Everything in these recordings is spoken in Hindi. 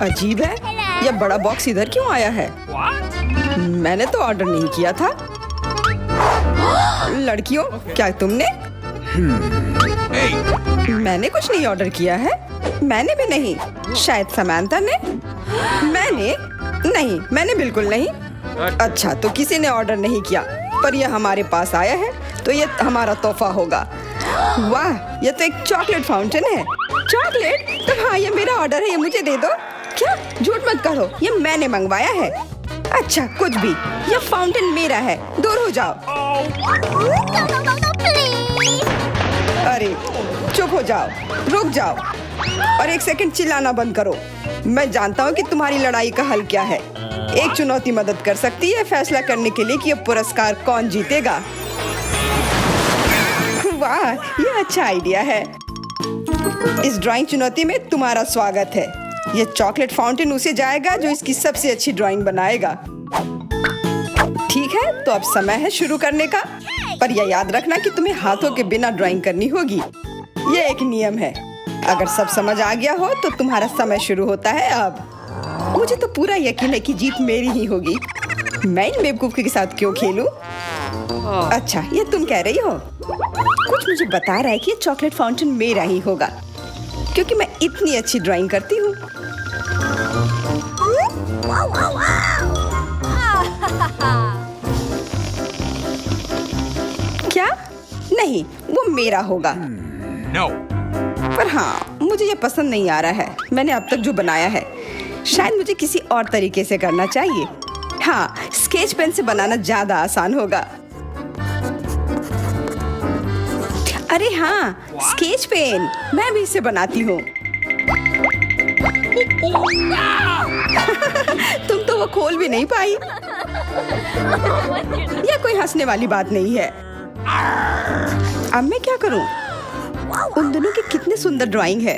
अजीब है, यह बड़ा बॉक्स इधर क्यों आया है? मैंने तो ऑर्डर नहीं किया था। लड़कियों, क्या तुमने? मैंने कुछ नहीं ऑर्डर किया है। मैंने भी नहीं। शायद समांथा ने। मैंने बिल्कुल नहीं। अच्छा, तो किसी ने ऑर्डर नहीं किया, पर यह हमारे पास आया है, तो यह हमारा तोहफा होगा। वाह, यह तो एक चॉकलेट फाउंटेन है। चॉकलेट? तो हाँ, यह मेरा ऑर्डर है, ये मुझे दे दो। क्या? झूठ मत करो, यह मैंने मंगवाया है। अच्छा, कुछ भी, यह फाउंटेन मेरा है, दूर हो जाओ। अरे चुप हो जाओ, रुक जाओ और एक सेकंड चिल्लाना बंद करो। मैं जानता हूँ कि तुम्हारी लड़ाई का हल क्या है। एक चुनौती मदद कर सकती है फैसला करने के लिए कि यह पुरस्कार कौन जीतेगा। वाह, यह अच्छा आइडिया है। इस ड्राइंग चुनौती में तुम्हारा स्वागत है। यह चॉकलेट फाउंटेन उसे जाएगा जो इसकी सबसे अच्छी ड्राइंग बनाएगा। ठीक है, तो अब समय है शुरू करने का, पर यह याद रखना कि तुम्हें हाथों के बिना ड्राइंग करनी होगी। यह एक नियम है। अगर सब समझ आ गया हो तो तुम्हारा समय शुरू होता है अब। मुझे तो पूरा यकीन है कि जीत मेरी ही होगी। मैं इन बेवकूफ के साथ क्यों खेलूं? अच्छा, ये तुम कह रही हो? कुछ मुझे बता रहा है कि ये चॉकलेट फाउंटेन मेरा ही होगा, क्योंकि मैं इतनी अच्छी ड्राइंग करती हूँ। क्या? नहीं, वो मेरा होगा। No. पर हाँ, मुझे ये पसंद नहीं आ रहा है। मैंने अब तक जो बनाया है, शायद मुझे किसी और तरीके से करना चाहिए। हाँ, स्केच पेन से बनाना ज्यादा आसान होगा। अरे हाँ, स्केच पेन, मैं भी इसे बनाती हूँ। तुम तो वो खोल भी नहीं पाई। यह कोई हंसने वाली बात नहीं है। अब मैं क्या करूँ? उन दोनों की कितनी सुंदर ड्राइंग है।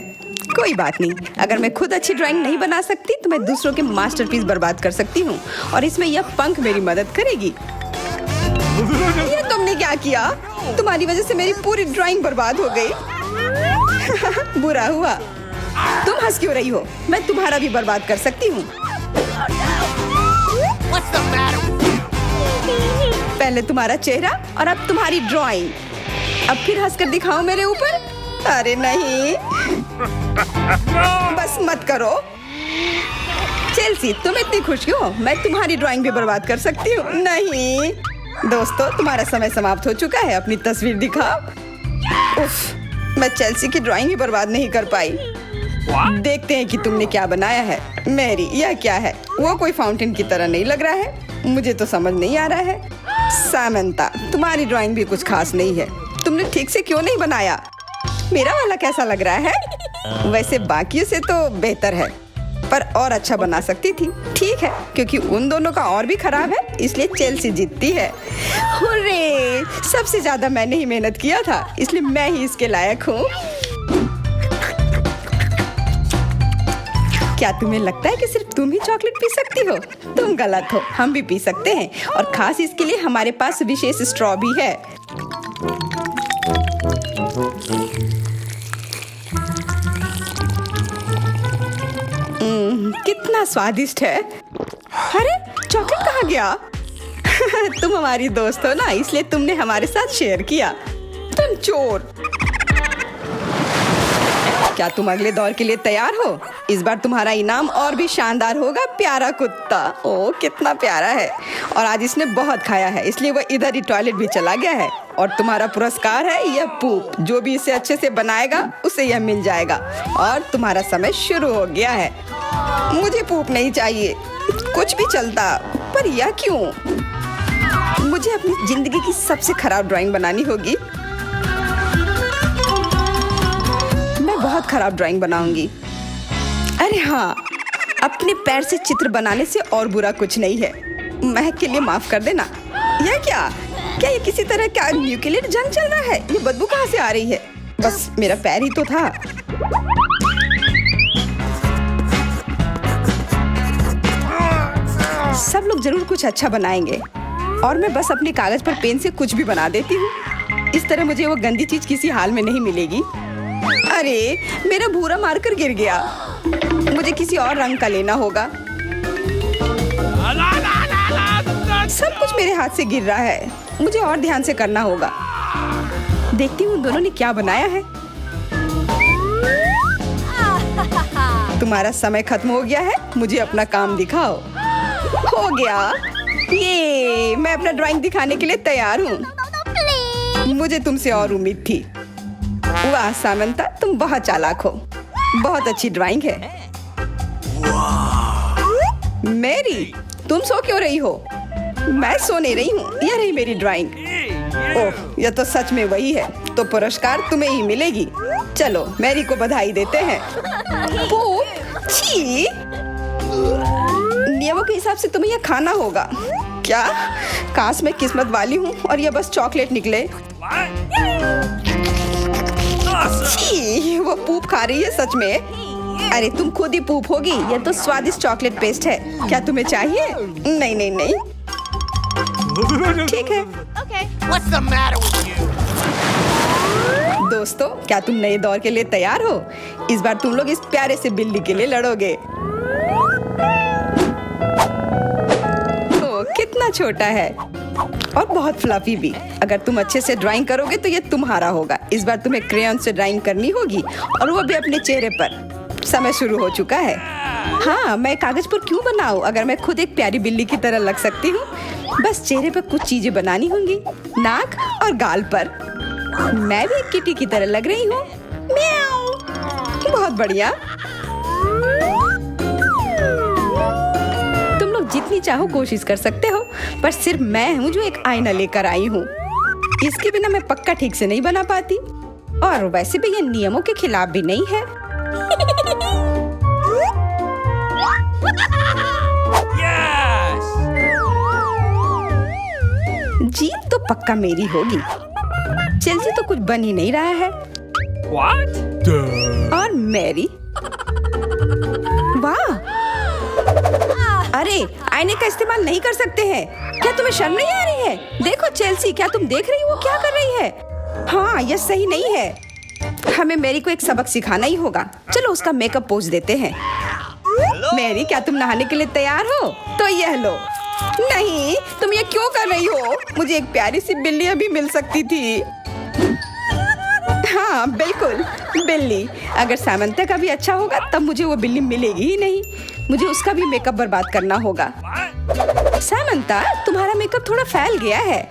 कोई बात नहीं, अगर मैं खुद अच्छी ड्राइंग नहीं बना सकती तो मैं दूसरों के मास्टरपीस बर्बाद कर सकती हूँ, और इसमें यह पंख मेरी मदद करेगी। ये तुमने क्या किया? तुम्हारी वजह से मेरी पूरी ड्राइंग बर्बाद हो गई। बुरा हुआ। तुम हंस क्यों रही हो? मैं तुम्हारा भी बर्बाद कर सकती हूँ। पहले तुम्हारा चेहरा और अब तुम्हारी ड्राइंग। अब फिर हंसकर दिखाओ मेरे ऊपर। अरे नहीं, बस मत करो। चेल्सी, तुम इतनी खुश क्यों? मैं तुम्हारी ड्राइंग भी बर्बाद कर सकती हूँ। नहीं दोस्तों, तुम्हारा समय समाप्त हो चुका है। अपनी तस्वीर दिखाओ। उफ, मैं चेल्सी की ड्राइंग ही बर्बाद नहीं कर पाई। देखते हैं कि तुमने क्या बनाया है। मेरी, यह क्या है? वो कोई फाउंटेन की तरह नहीं लग रहा है। मुझे तो समझ नहीं आ रहा है। सामंता, तुम्हारी ड्राइंग भी कुछ खास नहीं है। तुमने ठीक से क्यों नहीं बनाया? मेरा वाला कैसा लग रहा है? वैसे बाकियों से तो बेहतर है, पर और अच्छा बना सकती थी। ठीक है, क्योंकि उन दोनों का और भी खराब है, इसलिए चेल्सी जीतती है। हुर्रे! सबसे ज्यादा मैंने ही मेहनत किया था, इसलिए मैं ही इसके लायक हूँ। क्या तुम्हें लगता है कि सिर्फ तुम ही चॉकलेट पी सकती हो? तुम गलत हो, हम भी पी सकते हैं, और खास इसके लिए हमारे पास विशेष स्ट्रॉ भी है। कितना स्वादिष्ट है। अरे, चॉकलेट कहाँ गया? तुम हमारी दोस्त हो ना, इसलिए तुमने हमारे साथ शेयर किया। तुम चोर। क्या तुम अगले दौर के लिए तैयार हो? इस बार तुम्हारा इनाम और भी शानदार होगा, प्यारा कुत्ता। ओह, कितना प्यारा है। और आज इसने बहुत खाया है, इसलिए वह इधर ही टॉयलेट भी चला गया है। और तुम्हारा पुरस्कार है यह पूप। जो भी इसे अच्छे से बनाएगा उसे यह मिल जाएगा। और तुम्हारा समय शुरू हो गया है। मुझे पूप नहीं चाहिए, कुछ भी चलता, पर यह क्यों? मुझे अपनी जिंदगी की सबसे खराब ड्राइंग बनानी होगी। मैं बहुत खराब ड्राइंग बनाऊंगी। अरे हाँ, अपने पैर से चित्र बनाने से और बुरा कुछ नहीं है। महक के लिए माफ कर देना। यह क्या ये किसी तरह का न्यूक्लियर जंग चल रहा है? ये बदबू कहाँ से आ रही है? बस मेरा पैर ही तो था। सब लोग जरूर कुछ अच्छा बनाएंगे, और मैं बस अपने कागज पर पेन से कुछ भी बना देती हूँ। इस तरह मुझे वो गंदी चीज किसी हाल में नहीं मिलेगी। अरे, मेरा भूरा मारकर गिर गया। मुझे किसी और रंग का लेना होगा। सब कुछ मेरे हाथ से गिर रहा है। मुझे और ध्यान से करना होगा। देखती हूँ दोनों ने क्या बनाया है। तुम्हारा समय खत्म हो गया है। मुझे अपना काम दिखाओ। हो गया। ये मैं अपना ड्राइंग दिखाने के लिए तैयार हूँ। मुझे तुमसे और उम्मीद थी। वाह सामंता, तुम बहुत चालाक हो। बहुत अच्छी ड्राइंग है। मेरी, तुम सो क्यों रही हो? मैं सो नहीं रही हूँ। यह रही मेरी ड्राइंग। ओह, यह तो सच में वही है। तो पुरस्कार तुम्हें ही मिलेगी। चलो मैरी को बधाई देते हैं। छी! नियमों के हिसाब से तुम्हें यह खाना होगा। क्या? काश मैं किस्मत वाली हूँ और यह बस चॉकलेट निकले। छी! वो पूप खा रही है सच में। अरे तुम खुद ही पूप होगी। यह तो स्वादिष्ट चॉकलेट पेस्ट है। क्या तुम्हें चाहिए? नहीं नहीं नहीं। ठीक है। What's the matter with you? दोस्तों, क्या तुम नए दौर के लिए तैयार हो? इस बार तुम लोग इस प्यारे से बिल्ली के लिए लड़ोगे। ओह, कितना छोटा है और बहुत फ्लफी भी। अगर तुम अच्छे से ड्राइंग करोगे तो ये तुम्हारा होगा। इस बार तुम्हें क्रेयॉन से ड्राइंग करनी होगी और वो भी अपने चेहरे पर। समय शुरू हो चुका है। हाँ, मैं कागज पर क्यों बनाऊं अगर मैं खुद एक प्यारी बिल्ली की तरह लग सकती हूँ। बस चेहरे पर कुछ चीजें बनानी होंगी। नाक और गाल पर। मैं भी एक किटी की तरह लग रही हूँ। म्याऊ। बहुत बढ़िया। तुम लोग जितनी चाहो कोशिश कर सकते हो, पर सिर्फ मैं हूँ जो एक आईना लेकर आई हूँ। इसके बिना मैं पक्का ठीक से नहीं बना पाती। और वैसे भी ये नियमों के खिलाफ भी नहीं है। जीत तो पक्का मेरी होगी। चेल्सी तो कुछ बन ही नहीं रहा है। What? और मैरी, वाह! अरे, आईने का इस्तेमाल नहीं कर सकते हैं। क्या तुम्हें शर्म नहीं आ रही है? देखो चेल्सी, क्या तुम देख रही हो वो क्या कर रही है? हाँ, यह सही नहीं है। हमें मैरी को एक सबक सिखाना ही होगा। चलो उसका मेकअप पोज देते हैं। मैरी, क्या तुम नहाने के लिए तैयार हो? तो यह लो। नहीं, तुम ये क्यों कर रही हो? मुझे एक प्यारी सी बिल्ली अभी मिल सकती थी। हाँ बिल्कुल, बिल्ली। अगर सामंता का भी अच्छा होगा तब मुझे वो बिल्ली मिलेगी ही नहीं। मुझे उसका भी मेकअप बर्बाद करना होगा। सामंता, तुम्हारा मेकअप थोड़ा फैल गया है।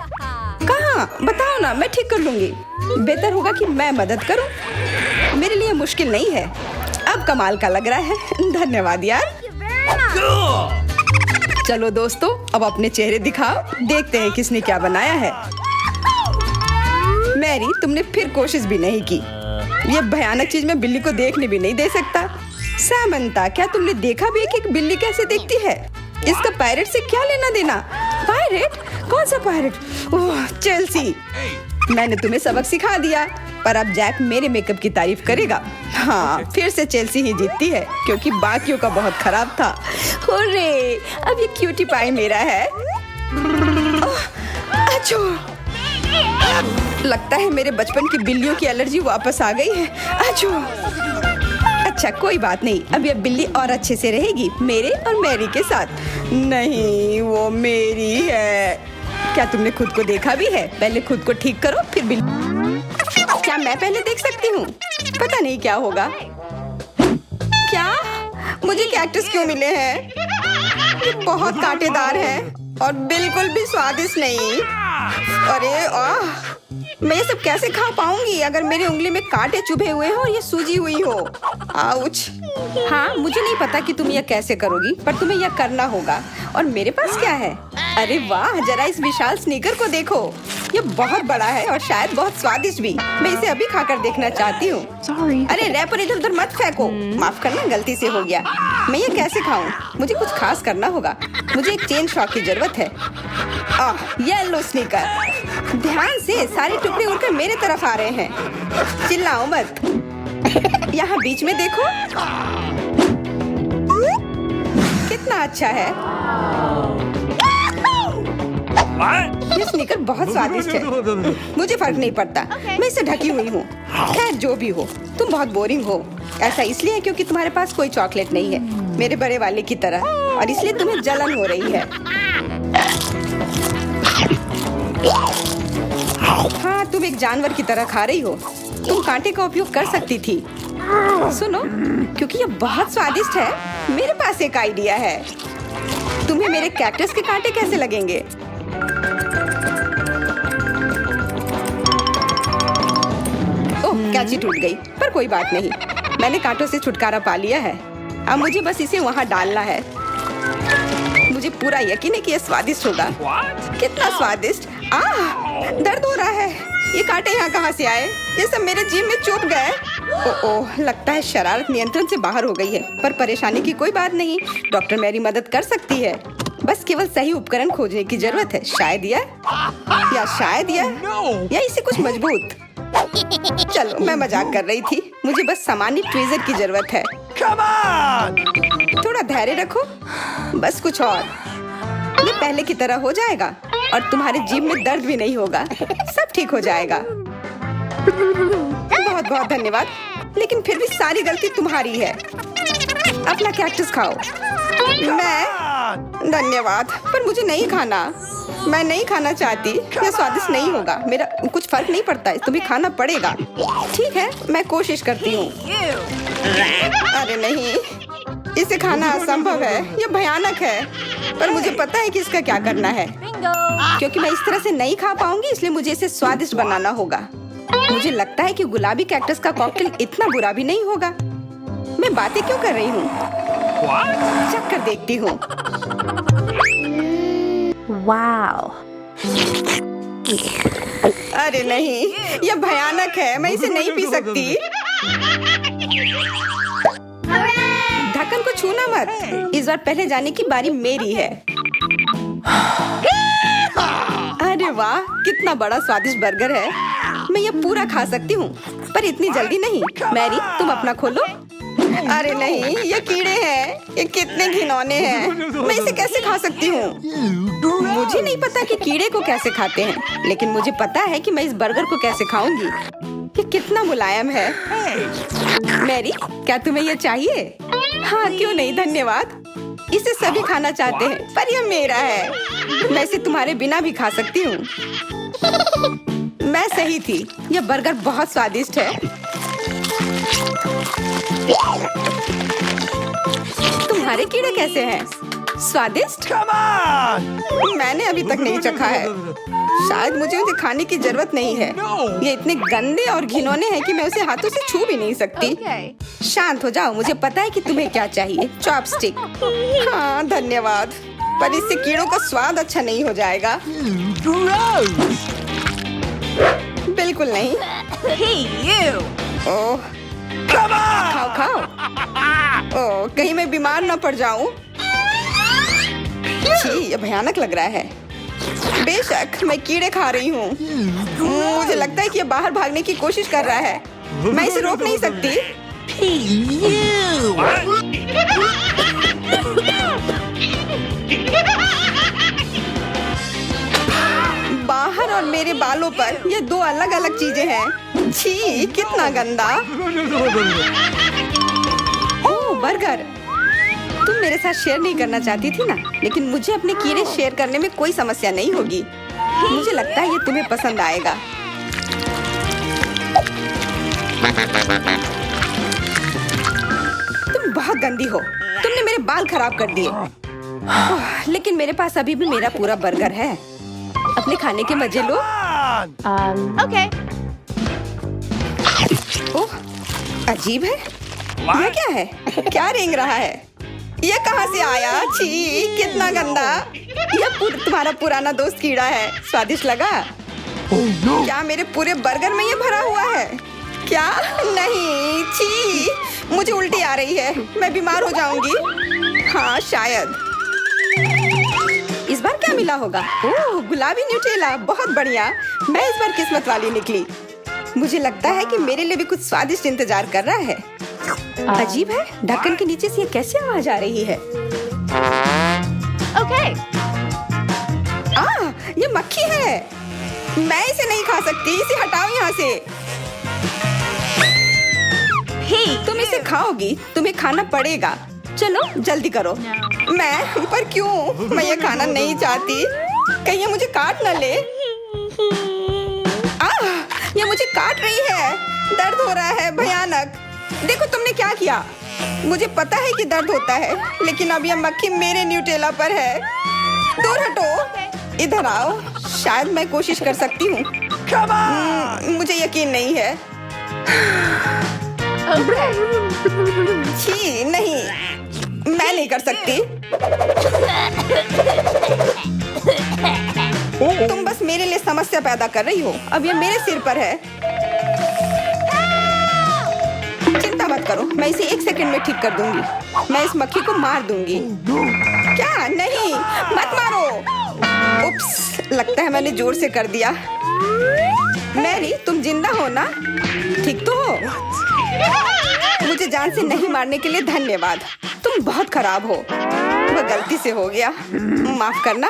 कहाँ? बताओ ना, मैं ठीक कर लूंगी। बेहतर होगा कि मैं मदद करूं। मेरे लिए मुश्किल नहीं है। अब कमाल का लग रहा है। धन्यवाद यार। चलो दोस्तों, अब अपने चेहरे दिखाओ। देखते हैं किसने क्या बनाया है। मैरी, तुमने फिर कोशिश भी नहीं की। ये भयानक चीज मैं बिल्ली को देखने भी नहीं दे सकता। सामंता, क्या तुमने देखा भी है कि एक बिल्ली कैसे दिखती है? इसका पायरेट से क्या लेना देना? पायरेट? कौन सा पायरेट? ओह, चेल्सी, मैंने तुम्हें सबक सिखा दिया, पर अब जैक मेरे मेकअप की तारीफ करेगा। हाँ, फिर से चेल्सी ही जीतती है क्योंकि बाकियों का बहुत खराब था। हुर्रे, अब ये क्यूटी पाई मेरा है। अच्छो, लगता है मेरे बचपन की बिल्लियों की एलर्जी वापस आ गई है। अच्छो, अच्छा कोई बात नहीं। अब यह बिल्ली और अच्छे से रहेगी मेरे और मैरी के साथ। नहीं, वो मेरी है। क्या तुमने खुद को देखा भी है? पहले खुद को ठीक करो फिर बिल्ली। क्या मैं पहले देख सकती हूँ? पता नहीं क्या होगा। क्या मुझे कैक्टस क्यों मिले हैं? ये बहुत कांटेदार है और बिल्कुल भी स्वादिष्ट नहीं। अरे मैं ये सब कैसे खा पाऊंगी अगर मेरी उंगली में कांटे चुभे हुए हो और ये सूजी हुई हो। आउच। हाँ, मुझे नहीं पता कि तुम यह कैसे करोगी, पर तुम्हें यह करना होगा। और मेरे पास क्या है? अरे वाह, जरा इस विशाल स्नीकर को देखो। ये बहुत बड़ा है और शायद बहुत स्वादिष्ट भी। मैं इसे अभी खाकर देखना चाहती हूँ। अरे रैपर इधर उधर मत फेंको। माफ करना, गलती से हो गया। मैं ये कैसे खाऊं? मुझे कुछ खास करना होगा। मुझे एक चेन शॉक की जरूरत है। Yellow sneaker. ध्यान से, सारे टुकड़े उड़कर मेरे तरफ आ रहे हैं। चिल्लाओ मत। यहाँ बीच में देखो, कितना अच्छा है। ये स्नीकर बहुत स्वादिष्ट है। मुझे फर्क नहीं पड़ता, मैं इसे ढकी हुई हूँ। खैर जो भी हो, तुम बहुत बोरिंग हो। ऐसा इसलिए है क्योंकि तुम्हारे पास कोई चॉकलेट नहीं है, मेरे बड़े वाले की तरह, और इसलिए तुम्हें जलन हो रही है। हाँ, तुम एक जानवर की तरह खा रही हो। तुम कांटे का उपयोग कर सकती थी। सुनो, क्योंकि ये बहुत स्वादिष्ट है, मेरे पास एक आइडिया है। तुम्हें मेरे कैक्टस के कांटे कैसे लगेंगे? ओह, कैंची टूट गई, पर कोई बात नहीं, मैंने कांटों से छुटकारा पा लिया है। अब मुझे बस इसे वहाँ डालना है। मुझे पूरा यकीन है कि यह स्वादिष्ट होगा। कितना स्वादिष्ट! दर्द हो रहा है। ये कांटे यहाँ कहाँ से आए? ये सब मेरे जीभ में चुभ गए। ओह, लगता है शरारत नियंत्रण से बाहर हो गई है, पर परेशानी की कोई बात नहीं। डॉक्टर मेरी मदद कर सकती है। बस केवल सही उपकरण खोजने की जरूरत है। शायद या इसे कुछ मजबूत। चलो, मैं मजाक कर रही थी। मुझे बस सामान्य ट्वीजर की जरूरत है। थोड़ा धैर्य रखो, बस कुछ और। ये पहले की तरह हो जाएगा और तुम्हारे जीभ में दर्द भी नहीं होगा। सब ठीक हो जाएगा। बहुत बहुत धन्यवाद, लेकिन फिर भी सारी गलती तुम्हारी है। अपना कैक्टस खाओ। मैं धन्यवाद, पर मुझे नहीं खाना। मैं नहीं खाना चाहती। यह स्वादिष्ट नहीं होगा। मेरा कुछ फर्क नहीं पड़ता है, तुम्हें खाना पड़ेगा। ठीक है, मैं कोशिश करती हूँ। अरे नहीं, इसे खाना असंभव है। यह भयानक है, पर मुझे पता है कि इसका क्या करना है। क्योंकि मैं इस तरह से नहीं खा पाऊंगी, इसलिए मुझे इसे स्वादिष्ट बनाना होगा। मुझे लगता है कि गुलाबी कैक्टस का कॉकटेल इतना बुरा भी नहीं होगा। मैं बातें क्यों कर रही हूँ? चख कर देखती हूँ। वाओ! अरे नहीं, यह भयानक है। मैं इसे नहीं पी सकती। ढक्कन को छूना मत। इस बार पहले जाने की बारी मेरी है। अरे वाह, कितना बड़ा स्वादिष्ट बर्गर है। मैं ये पूरा खा सकती हूँ, पर इतनी जल्दी नहीं। मैरी, तुम अपना खोलो। अरे नहीं, ये कीड़े हैं। ये कितने घिनौने हैं। मैं इसे कैसे खा सकती हूँ? मुझे नहीं पता कि कीड़े को कैसे खाते हैं, लेकिन मुझे पता है कि मैं इस बर्गर को कैसे खाऊंगी। ये कितना मुलायम है। मैरी, क्या तुम्हें ये चाहिए? हाँ, क्यों नहीं, धन्यवाद। इसे सभी खाना चाहते हैं, पर यह मेरा है। मैं इसे तुम्हारे बिना भी खा सकती हूँ। मैं सही थी, यह बर्गर बहुत स्वादिष्ट है। तुम्हारे कीड़े कैसे हैं? स्वादिष्ट? मैंने अभी तक नहीं चखा है। शायद मुझे उसे खाने की जरूरत नहीं है। ये इतने गंदे और घिनौने हैं कि मैं उसे हाथों से छू भी नहीं सकती। शांत हो जाओ, मुझे पता है कि तुम्हें क्या चाहिए। चॉपस्टिक। हाँ, धन्यवाद, पर इससे कीड़ों का स्वाद अच्छा नहीं हो जाएगा। बिल्कुल नहीं। ओह, खाओ खाओ। ओह, कहीं मैं बीमार न पड़ जाऊं। छी, ये भयानक लग रहा है। बेशक मैं कीड़े खा रही हूँ। मुझे लगता है कि ये बाहर भागने की कोशिश कर रहा है। मैं इसे रोक नहीं सकती। बाहर और मेरे बालों पर ये दो अलग अलग चीजें हैं। छी, कितना गंदा। ओह, बर्गर। तुम मेरे साथ शेयर नहीं करना चाहती थी ना, लेकिन मुझे अपने कीड़े शेयर करने में कोई समस्या नहीं होगी। मुझे लगता है ये तुम्हें पसंद आएगा। तुम बहुत गंदी हो। तुमने मेरे बाल खराब कर दिए। लेकिन मेरे पास अभी भी मेरा पूरा बर्गर है। अपने खाने के मजे लो। Okay. ओह, अजीब है। यह क्या है? क्या रेंग रहा है? ये कहाँ से आया? छी, कितना गंदा। यह तुम्हारा पुराना दोस्त कीड़ा है। स्वादिष्ट लगा? क्या मेरे पूरे बर्गर में ये भरा हुआ है? क्या? नहीं, छी, मुझे उल्टी आ रही है। मैं बीमार हो जाऊंगी। हाँ, शायद। इस बार क्या मिला होगा? ओह, गुलाबी न्यूटेला, बहुत बढ़िया। मैं इस बार किस्मत वाली निकली। मुझे लगता है कि मेरे लिए भी कुछ स्वादिष्ट इंतजार कर रहा है। अजीब है, ढक्कन के नीचे से ये कैसे आवाज आ रही है? Okay. ये मक्खी है। मैं इसे नहीं खा सकती। इसे हटाओ यहाँ से। P तुम इसे खाओगी, तुम्हें खाना पड़ेगा। चलो जल्दी करो। मैं पर क्यों? मैं ये खाना नहीं चाहती। कहीं ये मुझे काट न ले। ये मुझे काट रही है। दर्द हो रहा है भयानक। देखो तुमने क्या किया। मुझे पता है कि दर्द होता है, लेकिन अब ये मक्खी मेरे न्यूटेला पर है। दूर हटो। इधर आओ। शायद मैं कोशिश कर सकती हूँ। मुझे यकीन नहीं है। छी नहीं, मैं नहीं कर सकती। तुम बस मेरे लिए समस्या पैदा कर रही हो। अब ये मेरे सिर पर है। चिंता मत करो, मैं इसे 1 सेकंड में ठीक कर दूंगी। मैं इस मक्खी को मार दूंगी। क्या? नहीं, मत मारो। उप्स, लगता है मैंने जोर से कर दिया। मैरी, तुम जिंदा हो ना? ठीक तो हो? मुझे जान से नहीं मारने के लिए धन्यवाद। तुम बहुत खराब हो। वह गलती से हो गया, माफ करना।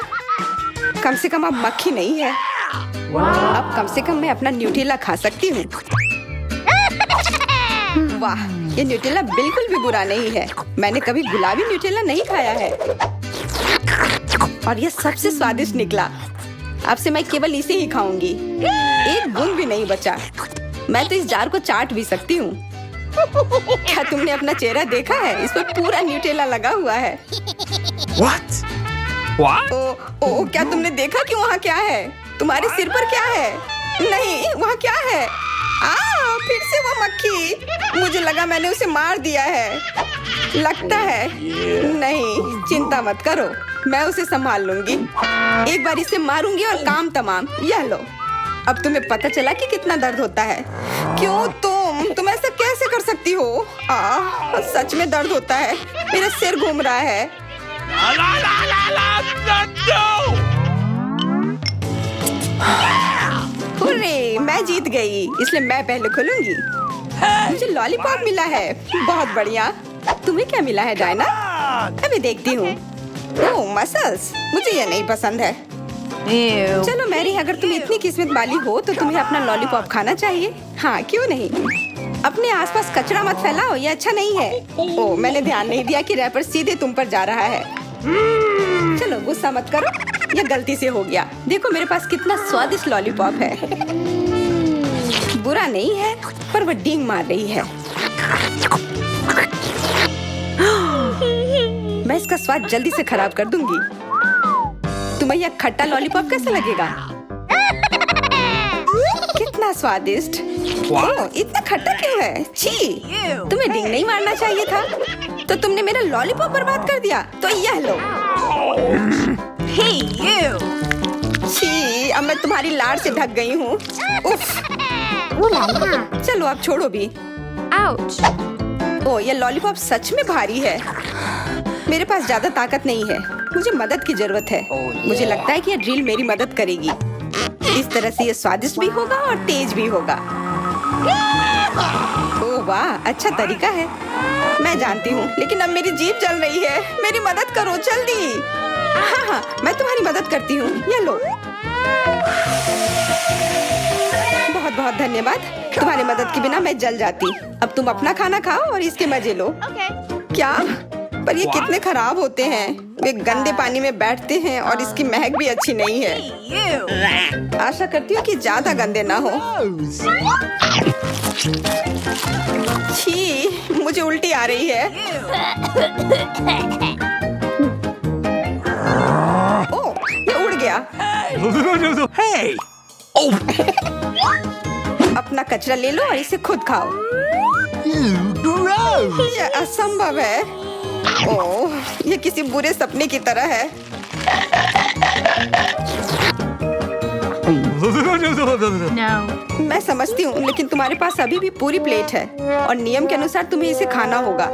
कम से कम अब मक्खी नहीं है। अब कम से कम मैं अपना न्यूटेला खा सकती हूँ। वाह, ये न्यूटेला बिल्कुल भी बुरा नहीं है। मैंने कभी गुलाबी न्यूटेला नहीं खाया है और ये सबसे स्वादिष्ट निकला। अब से मैं केवल इसे ही खाऊंगी। एक बूंद भी नहीं बचा। मैं तो इस जार को चाट भी सकती हूँ। क्या तुमने अपना चेहरा देखा है? इस पर पूरा न्यूटेला लगा हुआ है। What? What? ओ, क्या तुमने देखा कि वहाँ क्या है? तुम्हारे सिर पर क्या है? नहीं, वहाँ क्या है? फिर से वो मक्खी। मुझे लगा मैंने उसे मार दिया है। लगता है नहीं। चिंता मत करो, मैं उसे संभाल लूंगी। एक बार इसे मारूंगी और काम तमाम। यह लो। अब तुम्हें पता चला कि कितना दर्द होता है। क्यों तुम ऐसा कैसे कर सकती हो? सच में दर्द होता है। मेरा सिर घूम रहा है। हुर्रे, मैं जीत गई, इसलिए मैं पहले खोलूंगी। मुझे लॉलीपॉप मिला है। बहुत बढ़िया। तुम्हें क्या मिला है डायना? अभी देखती हूँ। ओह, मसल्स। मुझे ये नहीं पसंद है। चलो मैरी, अगर तुम इतनी किस्मत वाली हो तो तुम्हें अपना लॉलीपॉप खाना चाहिए। हाँ, क्यों नहीं। अपने आसपास कचरा मत फैलाओ, ये अच्छा नहीं है। ओह, मैंने ध्यान नहीं दिया कि रैपर सीधे तुम पर जा रहा है। चलो गुस्सा मत करो, ये गलती से हो गया। देखो मेरे पास कितना स्वादिष्ट लॉलीपॉप है। बुरा नहीं है, पर वह डींग मार रही है। मैं इसका स्वाद जल्दी से खराब कर दूंगी। तुम्हें यह खट्टा लॉलीपॉप कैसा लगेगा? कितना स्वादिष्ट। ओह, इतना खट्टा क्यों है? छी, तुम्हें डींग नहीं मारना चाहिए था। तो तुमने मेरा लॉलीपॉप बर्बाद कर दिया। तो यह लो। छी, अब मैं तुम्हारी लार से ढक गई हूँ। उफ। चलो अब छोड़ो भी। ओह, ये लॉलीपॉप सच में भारी है। मेरे पास ज्यादा ताकत नहीं है। मुझे मदद की जरूरत है। मुझे लगता है कि ये ड्रिल मेरी मदद करेगी। इस तरह से ये स्वादिष्ट भी होगा और तेज भी होगा। ओह वाह, अच्छा तरीका है। मैं जानती हूँ, लेकिन अब मेरी जीभ जल रही है। मेरी मदद करो जल्दी। हाँ, मैं तुम्हारी मदद करती हूँ। ये लो। बहुत बहुत धन्यवाद। तुम्हारी मदद के बिना मैं जल जाती। अब तुम अपना खाना खाओ और इसके मजे लो। क्या? पर ये कितने खराब होते हैं। वे गंदे पानी में बैठते हैं और इसकी महक भी अच्छी नहीं है। आशा करती हूँ कि ज्यादा गंदे ना हो। छी, मुझे उल्टी आ रही है। ओह, ये उड़ गया। Hey! अपना कचरा ले लो और इसे खुद खाओ। ये असंभव है। ओह, ये किसी बुरे सपने की तरह है। मैं समझती हूँ, लेकिन तुम्हारे पास अभी भी पूरी प्लेट है और नियम के अनुसार तुम्हें इसे खाना होगा।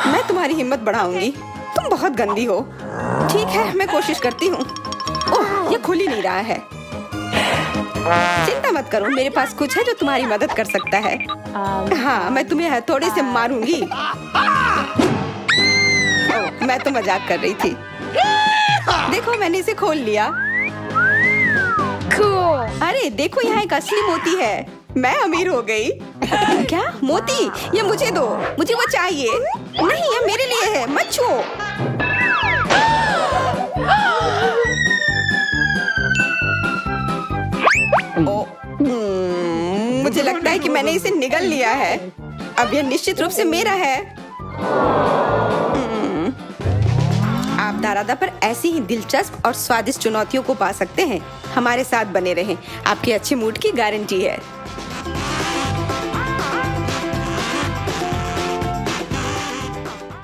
मैं तुम्हारी हिम्मत बढ़ाऊंगी। तुम बहुत गंदी हो। ठीक है, मैं कोशिश करती हूँ। ओह, ये खुल ही नहीं रहा है। चिंता मत करो, मेरे पास कुछ है जो तुम्हारी मदद कर सकता है। हाँ, मैं तुम्हें हथौड़े से मारूंगी। ओह, मैं तो मजाक कर रही थी। देखो, मैंने इसे खोल लिया। Cool. अरे देखो, यहाँ एक असली मोती है। मैं अमीर हो गई। क्या मोती? ये मुझे दो, मुझे वो चाहिए। नहीं, ये मेरे लिए है, मत छुओ। मुझे लगता है कि मैंने इसे निगल लिया है। अब यह निश्चित रूप से मेरा है। आप दारादा पर ऐसी ही दिलचस्प और स्वादिष्ट चुनौतियों को पा सकते हैं। हमारे साथ बने रहें, आपके अच्छे मूड की गारंटी है।